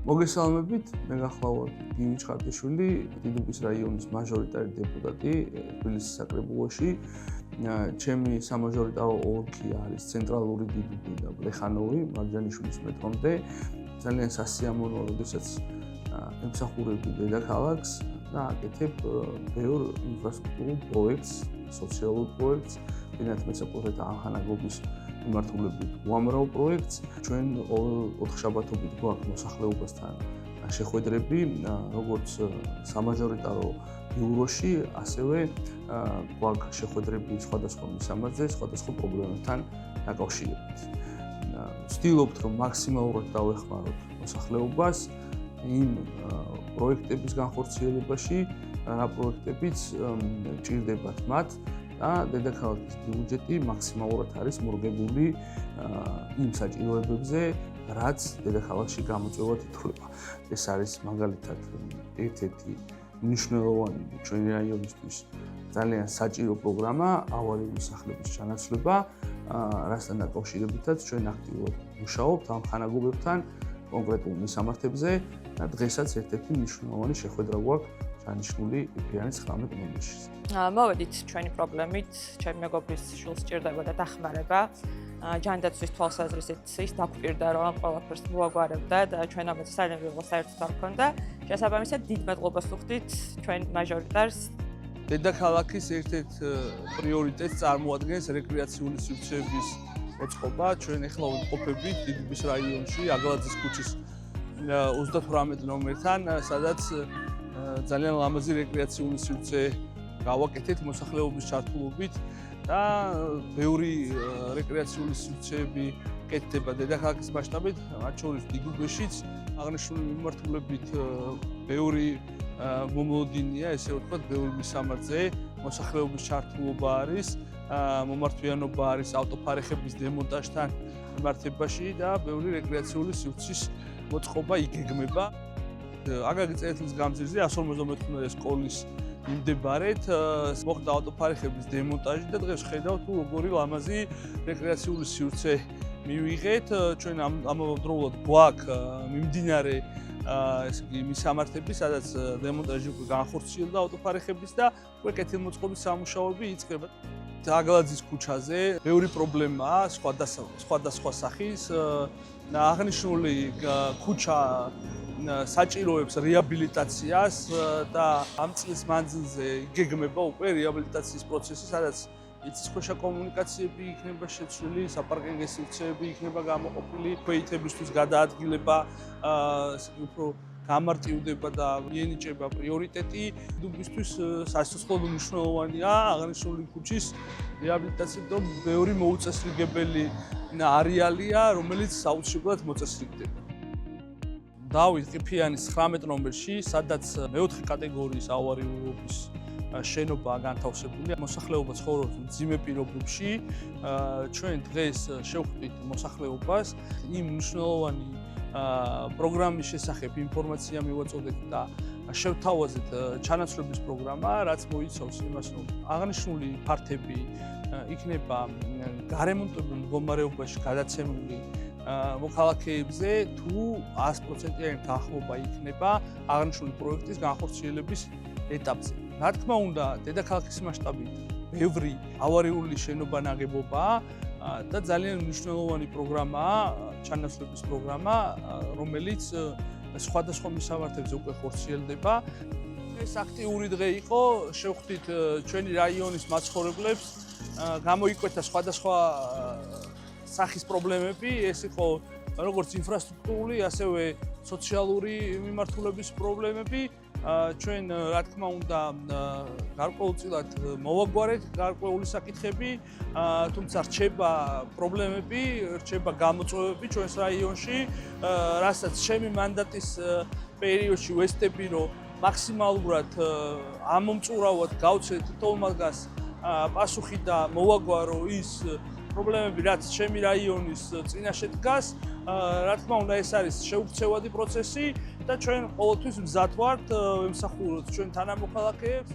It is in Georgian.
მოგესალმებით, მე გახლავართ გივი ჩხარტიშვილი, დიდუბის რაიონის მაჟორიტარი დეპუტატი თბილისის საკრებულოში. ჩემი სამაჟორიტარო ოლქი არის ცენტრალური დიდუბი და ბლეხანოვი, მარჯანიშვილის მეტრომდე. ძალიან სასიამოვნოა, როდესაც ემსახურები დედაქალაქს და აკეთებ ბევრ ინფრასტრუქტურულ პროექტს, სოციალურ პროექტს, მდინარე მესაკუთრეთა ანხანაგობის მიმართულებით უამრავ პროექტს. ჩვენ ოთხშაბათობით გვაქვს მოსახლეობასთან შეხვედრები, როგორც სამაჟორიტარო ბიუროში, ასევე გვაქვს შეხვედრები სხვადასხვა მისამართზე, სხვადასხვა პრობლემებთან დაკავშირებით. ვცდილობთ, რომ მაქსიმალურად დავეხმაროთ მოსახლეობას იმ პროექტების განხორციელებაში, რა პროექტებიც ჭირდებათ მათ და დედაქალაქის ბიუჯეტი მაქსიმალურად არის მორგებული იმ საჭიროებებზე, რაც დედაქალაქში გამოწვევად ითვლება. ეს არის მაგალითად ერთ-ერთი მნიშვნელოვანი ჩვენი რაიონისთვის ძალიან საჭირო პროგრამა ავარიული სახლების ჩანაცვლება, რასთან დაკავშირებითაც ჩვენ აქტიურად მუშაობთ ამ ხანაგობებთან კონკრეტულ მისამართებზე და დღესაც ერთ-ერთი მნიშვნელოვანი შეხვედრა გვაქვს ჩანიშნული ფებრუარის 19 ნოემბერში. მოვედით ჩვენი პრობლემით, ჩემი მეგობრის შვილს სჭირდება და დახმარება. ჯანდაცვის თვალსაზრისით ის დაგვპირდა, რომ ამ ყველაფერს მოაგვარებდა და ჩვენ ამაზე ძალიან ვიღო საერთოდ არ ქონდა. შესაბამისად, დიდ მადლობას ვუხდით ჩვენ მაჟორიტარს. დედაქალაქის ერთ-ერთ პრიორიტეტს წარმოადგენს რეკრეაციული სივრცეების მოწყობა. ჩვენ ახლა ვიმყოფებით დიდუბის რაიონში, აგალაძის ქუჩის 38 ნომერთან, სადაც ძალიან ლამაზი რეკრეაციული სივრცე გავაკეთეთ მოსახლეობის ჩართულობით და ბევრი რეკრეაციული სივრცეები კეთდება დედაქალაქის მასშტაბით, მათ შორის დიდუბეშიც აღნიშნული მიმართულებით ბევრი მომლოდინია, ესე ვთქვათ, ბევრი მისამართზე მოსახლეობის ჩართულობა არის, მომართვიანობა არის ავტოფარეხების დემონტაჟთან მიმართებაში და ბევრი რეკრეაციული სივრცის მოწყობა იგეგმება. აგაგი წერტილის გამზირზე 155 სკოლის მიმდებარედ მოხდა ავტოფარეხების დემონტაჟი და დღეს ხედავთ თუ როგორი ლამაზი რეკრეაციული სივრცე მივიღეთ. ჩვენ ამავდროულად გვაქვს მიმდინარე ესე იგი მისამართები, სადაც დემონტაჟი უკვე განხორციელდა ავტოფარეხების და უკვე კეთილმოწყობის სამუშაოები იწყება. აგალაძის ქუჩაზე ბევრი პრობლემაა სხვადასხვა სახის და აღნიშნული ქუჩა საჭიროებს რეაბილიტაციას და ამ წლის მანძილზე იგეგმება უკვე რეაბილიტაციის პროცესი, სადაც მიწისქვეშა კომუნიკაციები იქნება შეცვლილი, საპარკინგო სივრცეები იქნება გამოყოფილი, ქვეითებისთვის გადაადგილება, ესე იგი უფრო გამარტივდება და მიენიჭება პრიორიტეტი. დიდუბისთვის სასიცოცხლო მნიშვნელოვანია აღნიშნული ქუჩის რეაბილიტაცია, რომ ბევრი მოუწესრიგებელი არეალია, რომელიც საოცრად მოწესრიგდება. დავით ყიფიანის 19 ნომბერში, სადაც მეოთხე კატეგორიის ავარიულობის შენობაა განთავსებული. მოსახლეობა ცხოვრობს მძიმე პირობებში. ჩვენ დღეს შევხვდით მოსახლეობას იმ მნიშვნელოვანი პროგრამის შესახებ ინფორმაცია მივაწოდეთ და შევთავაზეთ ჩანაცვლების პროგრამა, რაც მოიცავს იმას, რომ აღნიშნული ფართები იქნება გარემონტებულ მდგომარეობაში გადაცემული მოქალაქეებზე თუ 100%-იანი თანხმობა იქნება აღნიშნული პროექტის განხორციელების ეტაპზე. რა თქმა უნდა, დედაქალაქის მასშტაბით ბევრი ავარიული შენობა ნაგებობაა და ძალიან მნიშვნელოვანი პროგრამაა, ჩანაცვლების პროგრამა, რომელიც სხვადასხვა მისამართებზე უკვე ხორციელდება. ეს აქტიური დღე იყო, შევხვდით ჩვენი რაიონის მაცხოვრებლებს, გამოიკვეთა სხვადასხვა სახის პრობლემები, ეს იყო როგორც ინფრასტრუქტურული, ასევე სოციალური მიმართულების პრობლემები. ჩვენ რა თქმა უნდა გარკვეულწილად მოვაგვარეთ გარკვეული საკითხები, თუმცა რჩება პრობლემები, რჩება გამოწვევები ჩვენს რაიონში, რასაც ჩემი მანდატის პერიოდში ვესწრები, რომ მაქსიმალურად ამომწურავად გავცეთ თითოეულ მაგას პასუხი და მოვაგვარო ის პრობლემები, რაც ჩემი რაიონის წინაშე დგას. რა თქმა უნდა, ეს არის შეუქცევადი პროცესი და ჩვენ ყოველთვის მზად ვართ ვემსახუროთ ჩვენ თანამოქალაქეებს.